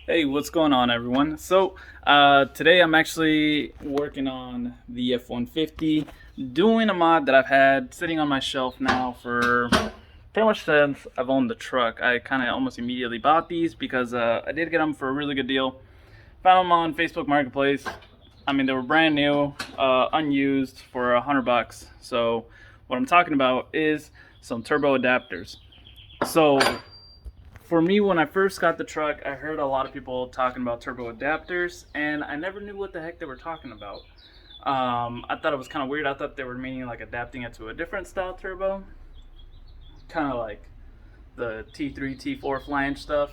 Hey, what's going on, everyone? Today I'm actually working on the F150, doing a mod that I've had sitting on my shelf now for pretty much since I've owned the truck. I kind of almost immediately bought these because I did get them for a really good deal. Found them on Facebook Marketplace. I mean, they were brand new, unused for $100. So what I'm talking about is some turbo adapters. So for me, when I first got the truck, I heard a lot of people talking about turbo adapters, and I never knew what the heck they were talking about. I thought it was kind of weird. I thought they were meaning like adapting it to a different style turbo, kind of like the T3, T4 flange stuff.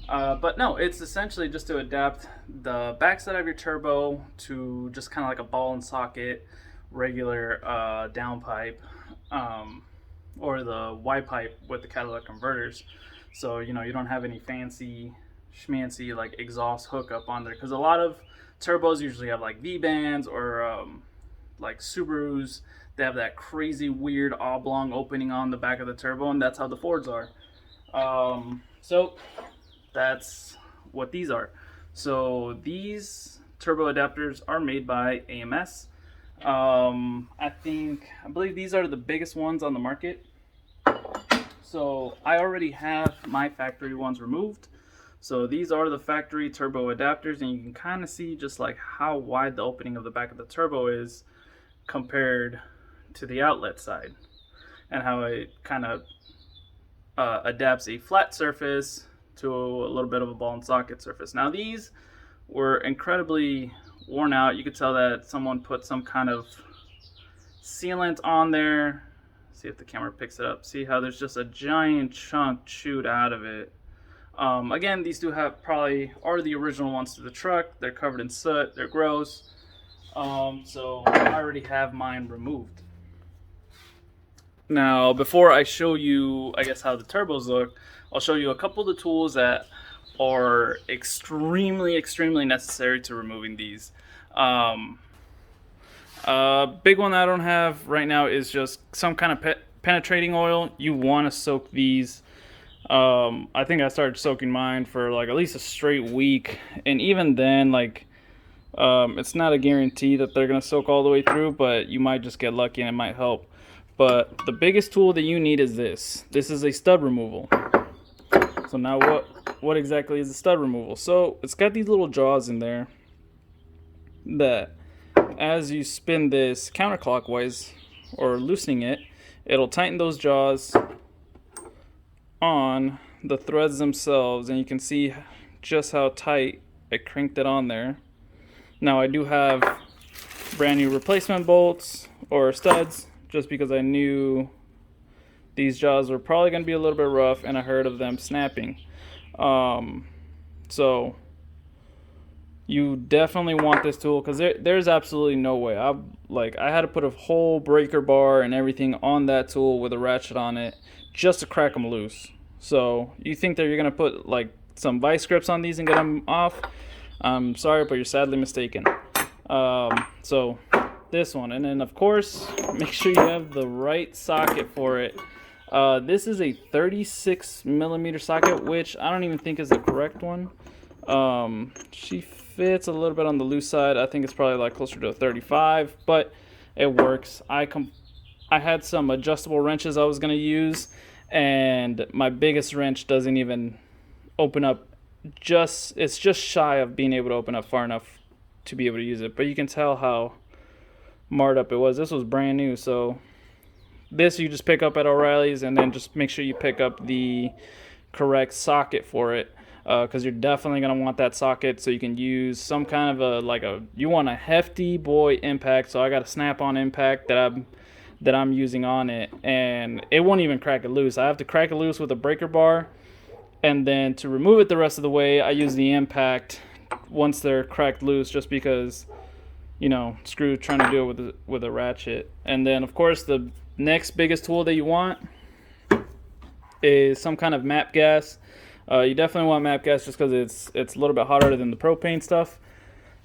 But no, it's essentially just to adapt the backside of your turbo to just kind of like a ball and socket, regular downpipe, or the Y pipe with the catalytic converters. So you don't have any fancy schmancy like exhaust hookup on there, because a lot of turbos usually have like V bands or like Subarus. They have that crazy weird oblong opening on the back of the turbo, and that's how the Fords are. So that's what these are. So these turbo adapters are made by AMS. I believe these are the biggest ones on the market. So I already have my factory ones removed. So these are the factory turbo adapters, and you can kind of see just like how wide the opening of the back of the turbo is compared to the outlet side, and how it kind of adapts a flat surface to a little bit of a ball and socket surface. Now these were incredibly worn out. You could tell that someone put some kind of sealant on there. See if the camera picks it up. See how there's just a giant chunk chewed out of it. Again, these do have probably are the original ones to the truck. They're covered in soot. They're gross. So I already have mine removed. Now, before I show you, I guess, how the turbos look, I'll show you a couple of the tools that are extremely necessary to removing these. Big one that I don't have right now is just some kind of penetrating oil. You want to soak these. I think I started soaking mine for like at least a straight week, and even then, like, it's not a guarantee that they're gonna soak all the way through, but you might just get lucky and it might help. But the biggest tool that you need is this. This is a stud removal. So now what exactly is a stud removal? So it's got these little jaws in there that as you spin this counterclockwise or loosening it, it'll tighten those jaws on the threads themselves, and you can see just how tight I cranked it on there. Now I do have brand new replacement bolts or studs, just because I knew these jaws were probably going to be a little bit rough, and I heard of them snapping. So you definitely want this tool, because there's absolutely no way. I had to put a whole breaker bar and everything on that tool with a ratchet on it just to crack them loose. So you think that you're gonna put like some vice grips on these and get them off? I'm sorry, but you're sadly mistaken. So this one, and then of course make sure you have the right socket for it. This is a 36 millimeter socket, which I don't even think is the correct one. She fits a little bit on the loose side. I think it's probably like closer to a 35, but it works. I had some adjustable wrenches I was gonna use, and my biggest wrench doesn't even open up. It's just shy of being able to open up far enough to be able to use it. But you can tell how marred up it was. This was brand new, so this you just pick up at O'Reilly's, and then just make sure you pick up the correct socket for it, because you're definitely going to want that socket so you can use some kind of you want a hefty boy impact. So I got a snap-on impact that I'm using on it, and it won't even crack it loose. I have to crack it loose with a breaker bar, and then to remove it the rest of the way, I use the impact once they're cracked loose, just because, screw trying to do it with a ratchet. And then of course the next biggest tool that you want is some kind of map gas. You definitely want map gas just because it's a little bit hotter than the propane stuff.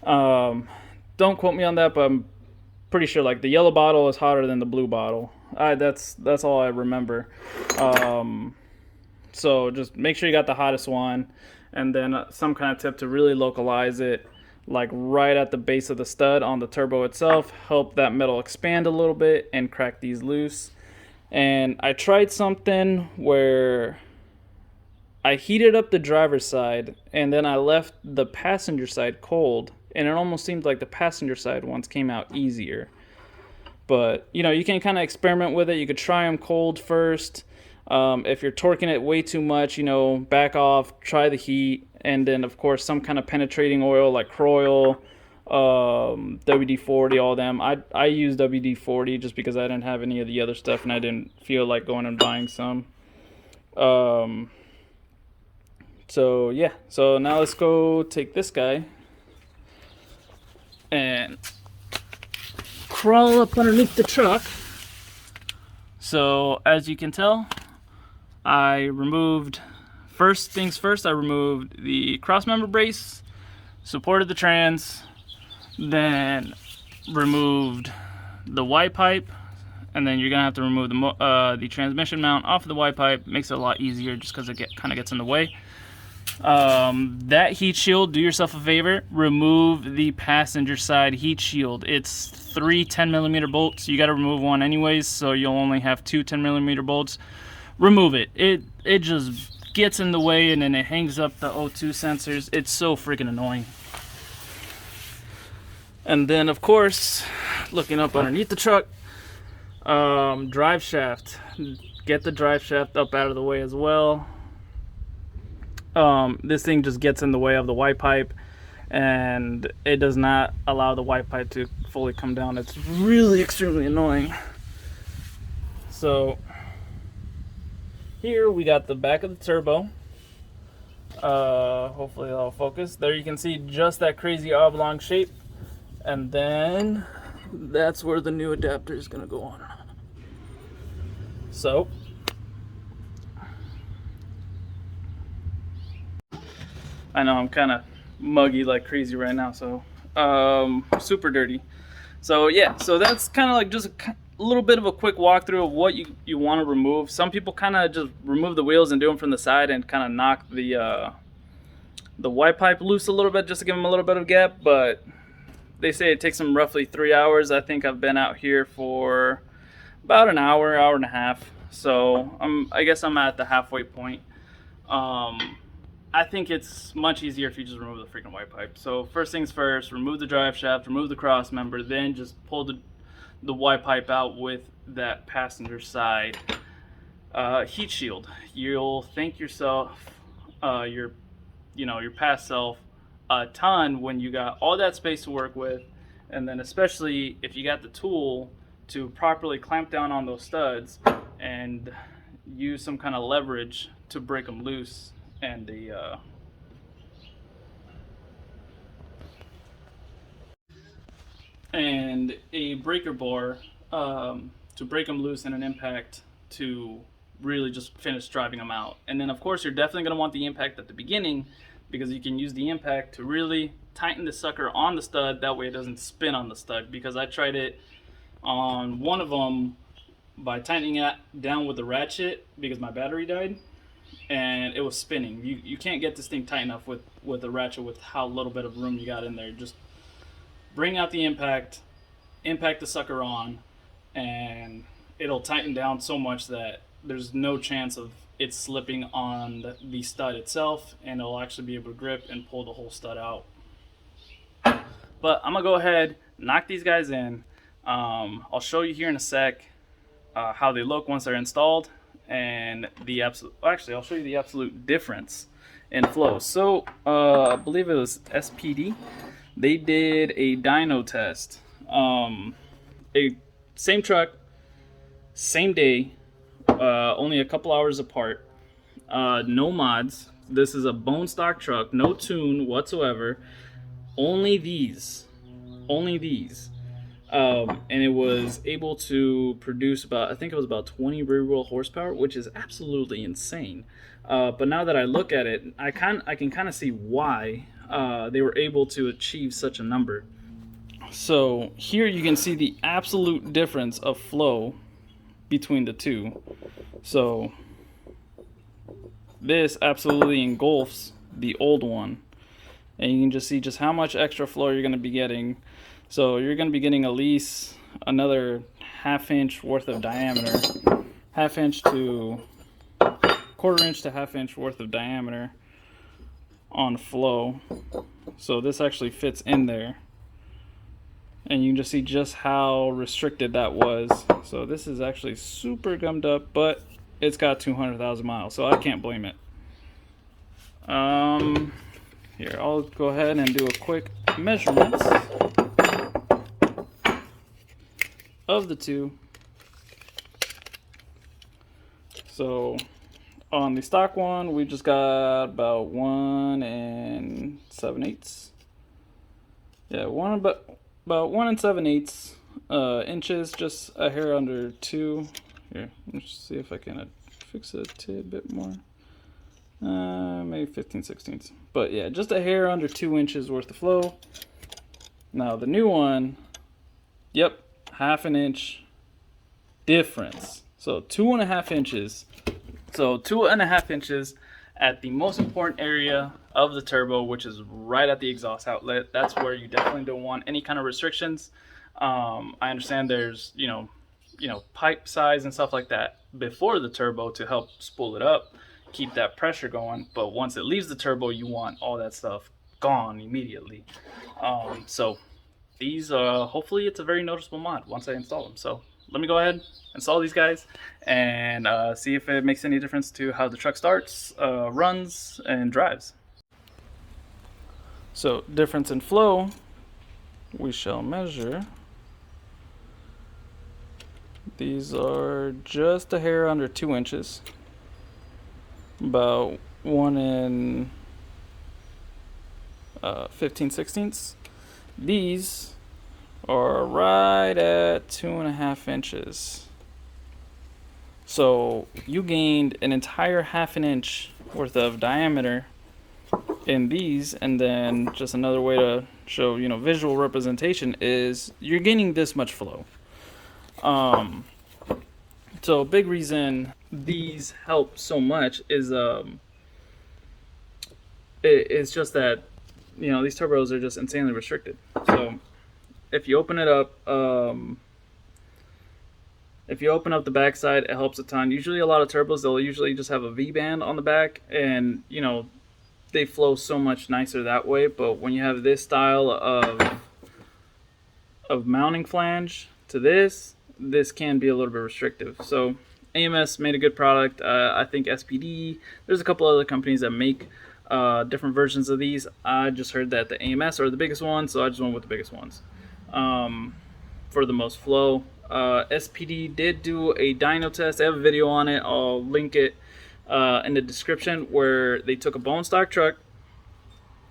Don't quote me on that, but I'm pretty sure like the yellow bottle is hotter than the blue bottle. That's all I remember. So just make sure you got the hottest one, and then some kind of tip to really localize it, like right at the base of the stud on the turbo itself, help that metal expand a little bit and crack these loose. And I tried something where I heated up the driver's side and then I left the passenger side cold, and it almost seemed like the passenger side ones came out easier. But you know, you can kind of experiment with it. You could try them cold first. If you're torquing it way too much, you know, back off, try the heat, and then of course some kind of penetrating oil like Croil, WD-40, all them. I use WD-40 just because I didn't have any of the other stuff and I didn't feel like going and buying some. So yeah, so now let's go take this guy and crawl up underneath the truck. So as you can tell, I removed, first things first, I removed the crossmember brace, supported the trans, then removed the Y pipe, and then you're gonna have to remove the transmission mount off of the Y pipe. Makes it a lot easier just because it kind of gets in the way. That heat shield, do yourself a favor, remove the passenger side heat shield. It's 3 10mm bolts. You got to remove one anyways, so you'll only have 2 10mm bolts. Remove it. It just gets in the way, and then it hangs up the O2 sensors. It's so freaking annoying. And then of course, looking up underneath the truck, drive shaft. Get the drive shaft up out of the way as well. This thing just gets in the way of the Y pipe, and it does not allow the Y pipe to fully come down. It's really extremely annoying. So here we got the back of the turbo. Hopefully that'll focus. There you can see just that crazy oblong shape, and then that's where the new adapter is gonna go on. So I know I'm kind of muggy like crazy right now, so super dirty. So yeah, so that's kind of like just a little bit of a quick walkthrough of what you want to remove. Some people kind of just remove the wheels and do them from the side and kind of knock the Y pipe loose a little bit just to give them a little bit of gap, but they say it takes them roughly 3 hours. I think I've been out here for about an hour, hour and a half, so I guess I'm at the halfway point. I think it's much easier if you just remove the freaking Y pipe. So first things first, remove the drive shaft, remove the cross member, then just pull the Y pipe out with that passenger side heat shield. You'll thank yourself, your past self, a ton when you got all that space to work with, and then especially if you got the tool to properly clamp down on those studs and use some kind of leverage to break them loose. And a breaker bar to break them loose in an impact to really just finish driving them out. And then of course you're definitely going to want the impact at the beginning, because you can use the impact to really tighten the sucker on the stud, that way it doesn't spin on the stud. Because I tried it on one of them by tightening it down with the ratchet because my battery died, and it was spinning. You can't get this thing tight enough with the ratchet with how little bit of room you got in there. Just bring out the impact the sucker on, and it'll tighten down so much that there's no chance of it slipping on the stud itself, and it'll actually be able to grip and pull the whole stud out. But I'm gonna go ahead, knock these guys in. I'll show you here in a sec how they look once they're installed, and I'll show you the absolute difference in flow. So I believe it was SPD. They did a dyno test. Same truck, same day, only a couple hours apart. No mods. This is a bone stock truck, no tune whatsoever. Only these. And it was able to produce I think it was about 20 rear wheel horsepower, which is absolutely insane. But now that I look at it, I can kind of see why they were able to achieve such a number. So here you can see the absolute difference of flow between the two. So this absolutely engulfs the old one. And you can just see just how much extra flow you're going to be getting. So you're going to be getting at least another 1/2 inch worth of diameter, 1/2 inch to 1/4 inch to 1/2 inch worth of diameter on flow. So this actually fits in there, and you can just see just how restricted that was. So this is actually super gummed up, but it's got 200,000 miles, so I can't blame it. Here, I'll go ahead and do a quick measurement of the two. So on the stock one, we just got about 1 7/8. Yeah, about 1 7/8 inches, just a hair under 2. Here, let's see if I can fix it a tidbit more. Maybe 15/16. But yeah, just a hair under 2 inches worth of flow. Now the new one, yep, 1/2 inch difference. So 2.5 inches. So 2.5 inches at the most important area of the turbo, which is right at the exhaust outlet. That's where you definitely don't want any kind of restrictions. I understand there's pipe size and stuff like that before the turbo to help spool it up, keep that pressure going, but once it leaves the turbo, you want all that stuff gone immediately. So these hopefully it's a very noticeable mod once I install them. So let me go ahead, install these guys, and see if it makes any difference to how the truck starts, runs, and drives. So difference in flow, we shall measure. These are just a hair under 2 inches, about 1 15/16. These are right at 2.5 inches. So you gained an entire 1/2 inch worth of diameter in these, and then just another way to show visual representation is you're gaining this much flow. So a big reason these help so much is it's just that these turbos are just insanely restricted. So if you open it up, if you open up the backside, it helps a ton. Usually a lot of turbos, they'll usually just have a V-band on the back, and they flow so much nicer that way. But when you have this style of mounting flange to this can be a little bit restrictive. So AMS made a good product. I think SPD, there's a couple other companies that make different versions of these. I just heard that the AMS are the biggest ones, so I just went with the biggest ones for the most flow. SPD did do a dyno test. I have a video on it. I'll link it in the description, where they took a bone stock truck.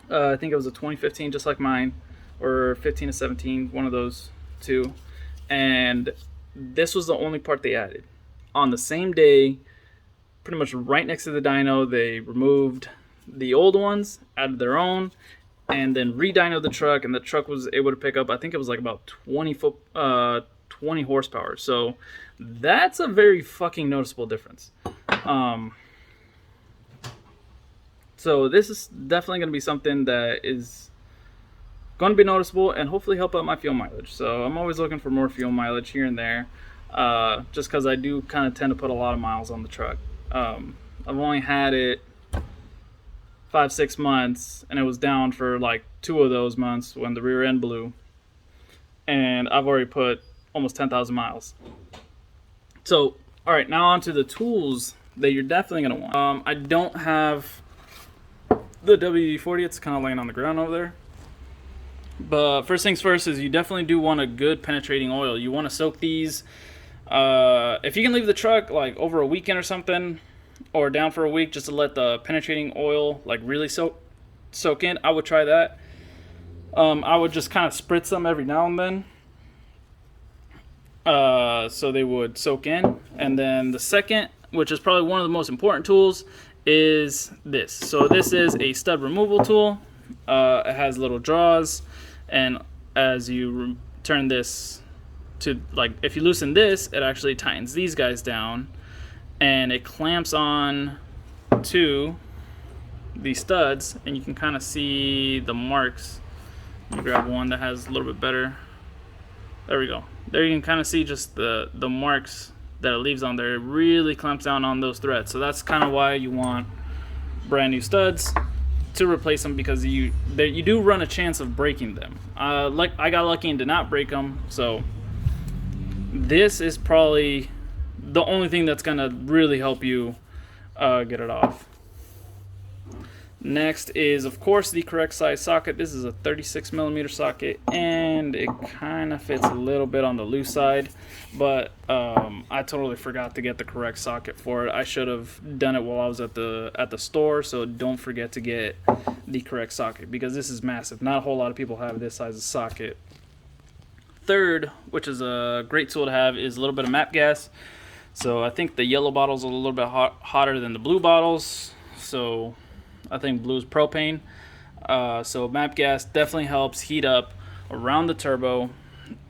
I think it was a 2015, just like mine, or 15 to 17, one of those two. And this was the only part they added. On the same day, pretty much right next to the dyno, they removed the old ones, added their own, and then re-dynoed the truck, and the truck was able to pick up, I think it was like about 20 horsepower. So that's a very fucking noticeable difference. So this is definitely going to be something that is going to be noticeable and hopefully help out my fuel mileage. So I'm always looking for more fuel mileage here and there, just because I do kind of tend to put a lot of miles on the truck. I've only had it 5-6 months, and it was down for like 2 of those months when the rear end blew, and I've already put almost 10,000 miles. So all right, now on to the tools that you're definitely going to want. I don't have the WD-40. It's kind of laying on the ground over there. But first things first is you definitely do want a good penetrating oil. You want to soak these. If you can leave the truck like over a weekend or something, or down for a week, just to let the penetrating oil like really soak in, I would try that. I would just kind of spritz them every now and then, so they would soak in. And then the second, which is probably one of the most important tools, is this. So this is a stud removal tool. It has little draws, and as you turn this to, like, if you loosen this, it actually tightens these guys down, and it clamps on to these studs, and you can kind of see the marks. Let me grab one that has a little bit better. There we go. There you can kind of see just the marks that it leaves on there. It really clamps down on those threads. So that's kind of why you want brand new studs to replace them, because you do run a chance of breaking them. Like I got lucky and did not break them, so this is probably the only thing that's gonna really help you get it off. Next is, of course, the correct size socket. This is a 36mm socket, and it kind of fits a little bit on the loose side, but I totally forgot to get the correct socket for it. I should have done it while I was at the store, so don't forget to get the correct socket, because this is massive. Not a whole lot of people have this size of socket. Third, which is a great tool to have, is a little bit of MAP gas. So I think the yellow bottles are a little bit hotter than the blue bottles, so I think blue is propane. So MAP gas definitely helps heat up around the turbo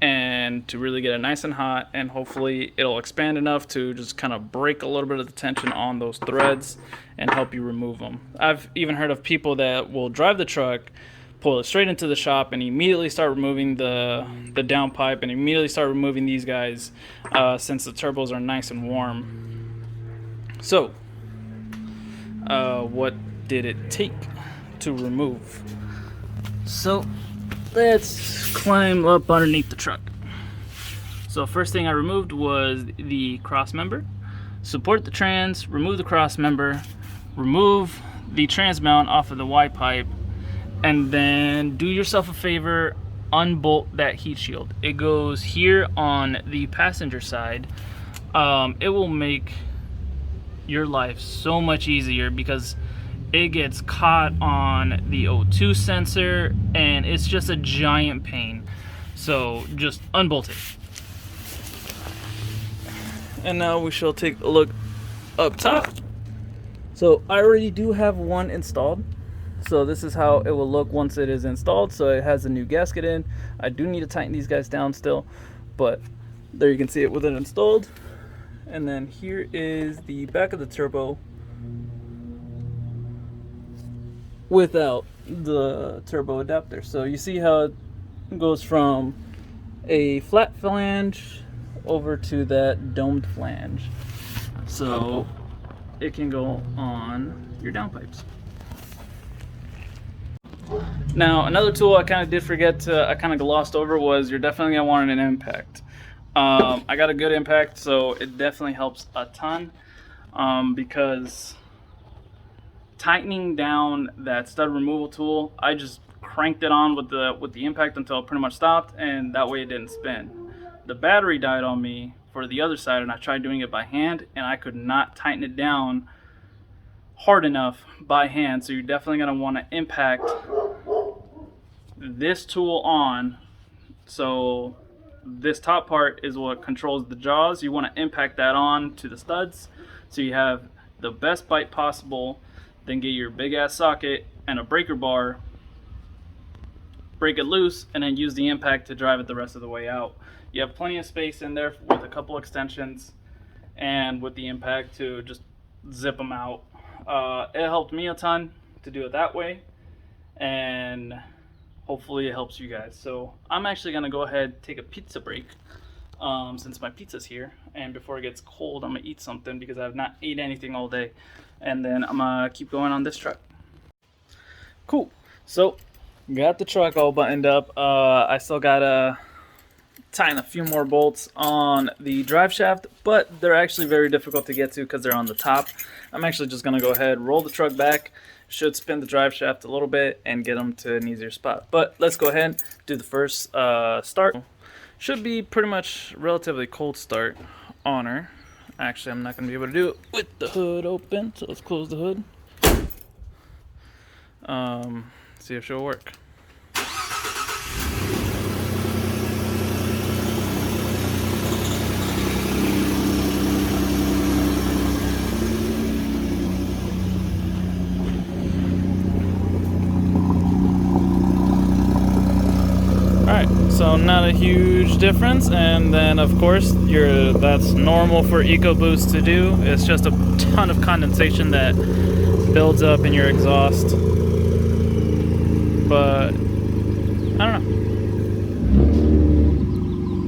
and to really get it nice and hot, and hopefully it'll expand enough to just kind of break a little bit of the tension on those threads and help you remove them. I've even heard of people that will drive the truck, pull it straight into the shop, and immediately start removing the downpipe and immediately start removing these guys since the turbos are nice and warm. So what did it take to remove? So let's climb up underneath the truck. So first thing I removed was the cross member. Support the trans, remove the cross member, remove the trans mount off of the Y pipe, and then do yourself a favor, unbolt that heat shield. It goes here on the passenger side. It will make your life so much easier because it gets caught on the O2 sensor and it's just a giant pain. So just unbolt it. And now we shall take a look up top. So I already do have one installed. So this is how it will look once it is installed. So it has a new gasket in. I do need to tighten these guys down still, but there you can see it with it installed. And then here is the back of the turbo without the turbo adapter. So you see how it goes from a flat flange over to that domed flange. So it can go on your downpipes. Now, another tool I kind of did forget to, I kind of glossed over, was you're definitely going to want an impact. I got a good impact, so it definitely helps a ton, because tightening down that stud removal tool, I just cranked it on with the impact until it pretty much stopped, and that way it didn't spin. The battery died on me for the other side, and I tried doing it by hand, and I could not tighten it down hard enough by hand. So you're definitely going to want to impact this tool on. So this top part is what controls the jaws. You want to impact that on to the studs so you have the best bite possible. Then get your big ass socket and a breaker bar, break it loose, and then use the impact to drive it the rest of the way out. You have plenty of space in there with a couple extensions and with the impact to just zip them out. It helped me a ton to do it that way, and hopefully it helps you guys. So I'm actually gonna go ahead take a pizza break since my pizza's here, and before it gets cold I'm gonna eat something because I have not ate anything all day, and then I'm gonna keep going on this truck. Cool. So got the truck all buttoned up. I still gotta tighten a few more bolts on the drive shaft, but they're actually very difficult to get to because they're on the top. I'm actually just going to go ahead, roll the truck back, should spin the drive shaft a little bit and get them to an easier spot. But let's go ahead, do the first start. Should be pretty much relatively cold start on her. Actually, I'm not going to be able to do it with the hood open, so let's close the hood. See if she'll work. So not a huge difference, and then of course that's normal for EcoBoost to do. It's just a ton of condensation that builds up in your exhaust. But I don't know.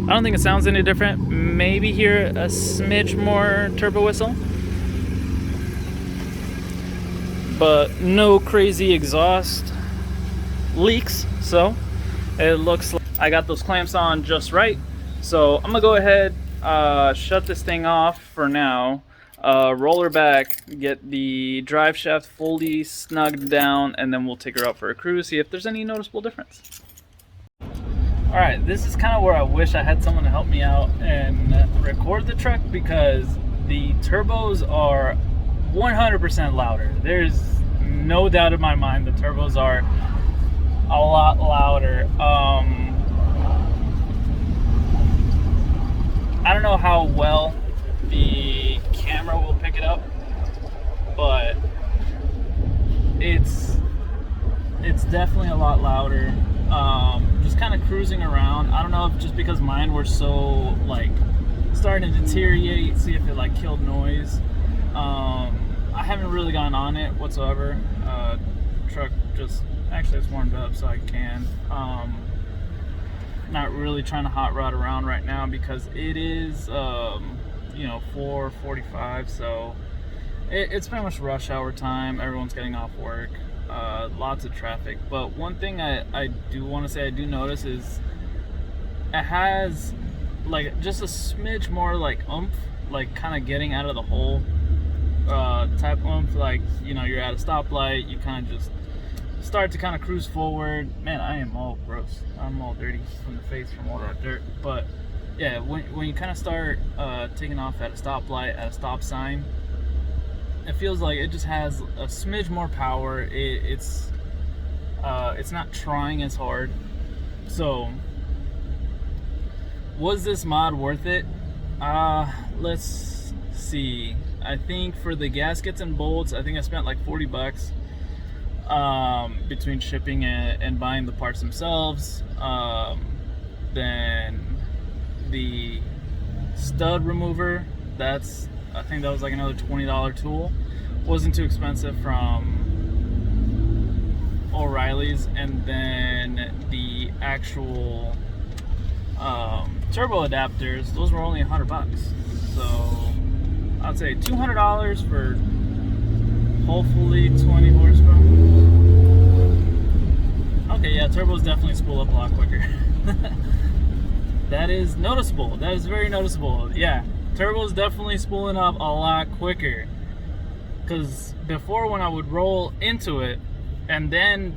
I don't think it sounds any different. Maybe hear a smidge more turbo whistle, but no crazy exhaust leaks. So it looks like I got those clamps on just right. So I'm gonna go ahead, shut this thing off for now, roll her back, get the drive shaft fully snugged down, and then we'll take her out for a cruise, see if there's any noticeable difference. All right, this is kind of where I wish I had someone to help me out and record the truck, because the turbos are 100% louder. There's no doubt in my mind the turbos are a lot louder. I don't know how well the camera will pick it up, but it's definitely a lot louder. Just kind of cruising around. I don't know if just because mine were so like starting to deteriorate, see if it like killed noise. I haven't really gone on it whatsoever. Truck just actually it's warmed up, so I can. Not really trying to hot rod around right now because it is 4:45, so it's pretty much rush hour time. Everyone's getting off work. Lots of traffic. But one thing I do want to say I do notice is it has like just a smidge more like oomph, like kind of getting out of the hole type oomph. Like, you're at a stoplight, you kind of just start to kind of cruise forward. Man, I am all gross. I'm all dirty from the face from all that dirt. But yeah, when you kind of start taking off at a stoplight, at a stop sign, it feels like it just has a smidge more power. It's not trying as hard. So was this mod worth it? Let's see. I think for the gaskets and bolts, I think I spent like $40 between shipping and buying the parts themselves. Then the stud remover, I think that was like another $20 tool. Wasn't too expensive from O'Reilly's. And then the actual turbo adapters, those were only $100. So I'd say $200 for hopefully 20 horsepower. Okay, yeah, turbos definitely spool up a lot quicker. That is noticeable. That is very noticeable. Yeah, turbos definitely spooling up a lot quicker. Because before, when I would roll into it and then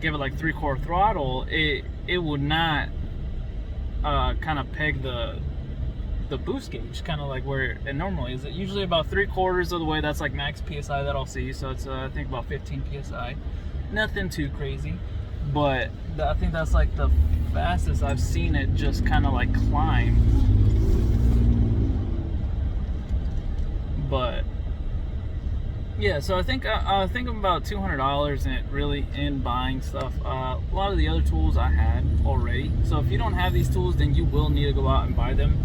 give it like 3/4 throttle, it would not kind of peg the boost gauge kind of like where it normally is. It usually about 3/4 of the way. That's like max PSI that I'll see. So it's I think about 15 PSI. Nothing too crazy, but I think that's like the fastest I've seen it just kind of like climb. But yeah, so I think I'm about $200 in buying stuff. A lot of the other tools I had already. So if you don't have these tools, then you will need to go out and buy them,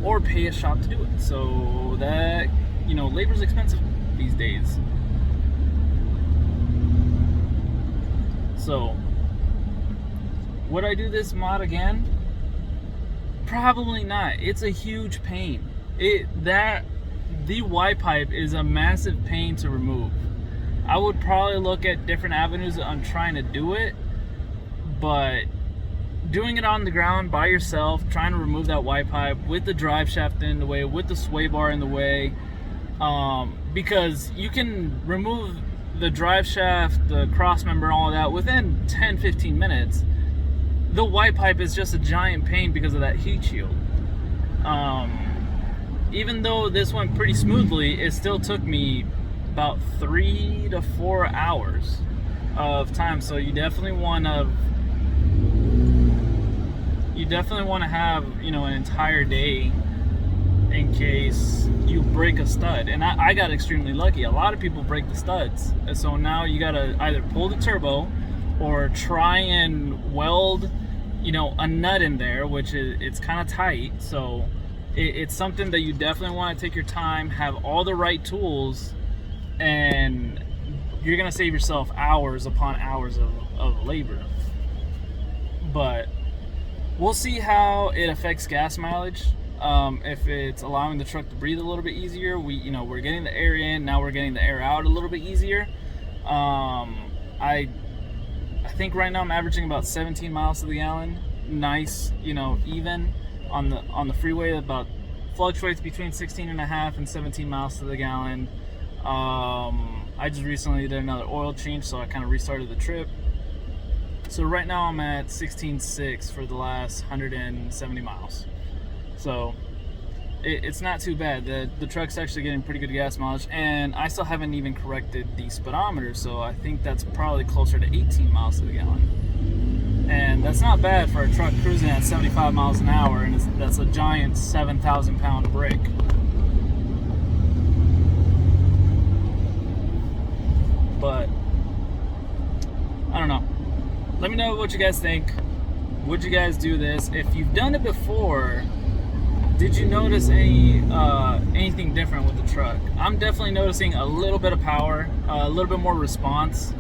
or pay a shop to do it. So that, labor's expensive these days. So would I do this mod again? Probably not. It's a huge pain. The Y pipe is a massive pain to remove. I would probably look at different avenues on trying to do it, but doing it on the ground by yourself, trying to remove that Y pipe with the drive shaft in the way, with the sway bar in the way, because you can remove the drive shaft, the cross member, all of that within 10-15 minutes. The Y pipe is just a giant pain because of that heat shield. Even though this went pretty smoothly, it still took me about 3 to 4 hours of time. So you definitely want to have an entire day in case you break a stud. And I got extremely lucky. A lot of people break the studs, and so now you gotta either pull the turbo or try and weld a nut in there, which it's kind of tight. So it's something that you definitely want to take your time, have all the right tools, and you're gonna save yourself hours upon hours of labor. But we'll see how it affects gas mileage. If it's allowing the truck to breathe a little bit easier, we're getting the air in, now we're getting the air out a little bit easier. I think right now I'm averaging about 17 miles to the gallon. Nice, even on the freeway. About fluctuates between 16 and a half and 17 miles to the gallon. I just recently did another oil change, so I kind of restarted the trip. So right now I'm at 16.6 for the last 170 miles. So it's not too bad. The truck's actually getting pretty good gas mileage, and I still haven't even corrected the speedometer, so I think that's probably closer to 18 miles to the gallon. And that's not bad for a truck cruising at 75 miles an hour, and that's a giant 7,000 pound brake. But I don't know. Let me know what you guys think. Would you guys do this? If you've done it before, did you notice anything different with the truck? I'm definitely noticing a little bit of power, a little bit more response.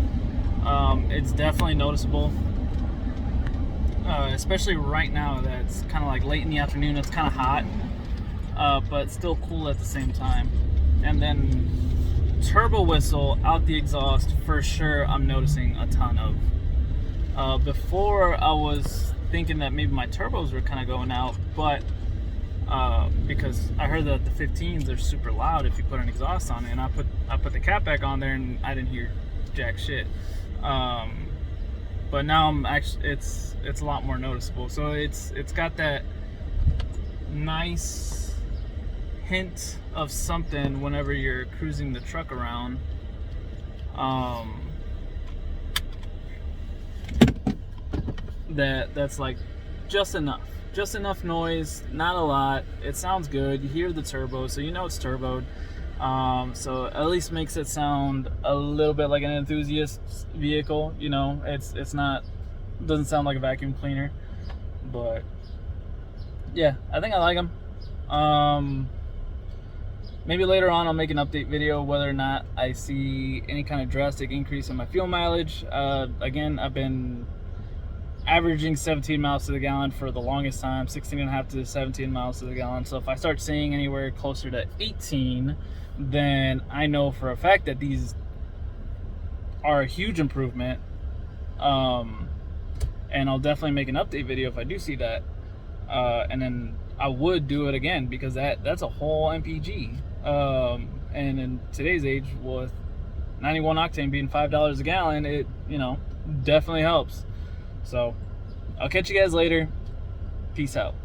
It's definitely noticeable, especially right now. That's kind of like late in the afternoon. It's kind of hot, but still cool at the same time. And then turbo whistle out the exhaust, for sure I'm noticing a ton of. Before I was thinking that maybe my turbos were kind of going out, but because I heard that the 15s are super loud if you put an exhaust on it, and I put the cap back on there and I didn't hear jack shit. But now I'm actually it's a lot more noticeable. So it's got that nice hint of something whenever you're cruising the truck around. That's like just enough noise, not a lot. It sounds good. You hear the turbo, so you know it's turboed. So at least makes it sound a little bit like an enthusiast vehicle. It's not, doesn't sound like a vacuum cleaner. But yeah, I think I like them. Maybe later on I'll make an update video whether or not I see any kind of drastic increase in my fuel mileage. Again, I've been averaging 17 miles to the gallon for the longest time, 16 and a half to 17 miles to the gallon. So if I start seeing anywhere closer to 18, then I know for a fact that these are a huge improvement. And I'll definitely make an update video if I do see that. And then I would do it again, because that's a whole MPG. And in today's age, with 91 octane being $5 a gallon, it definitely helps. So I'll catch you guys later. Peace out.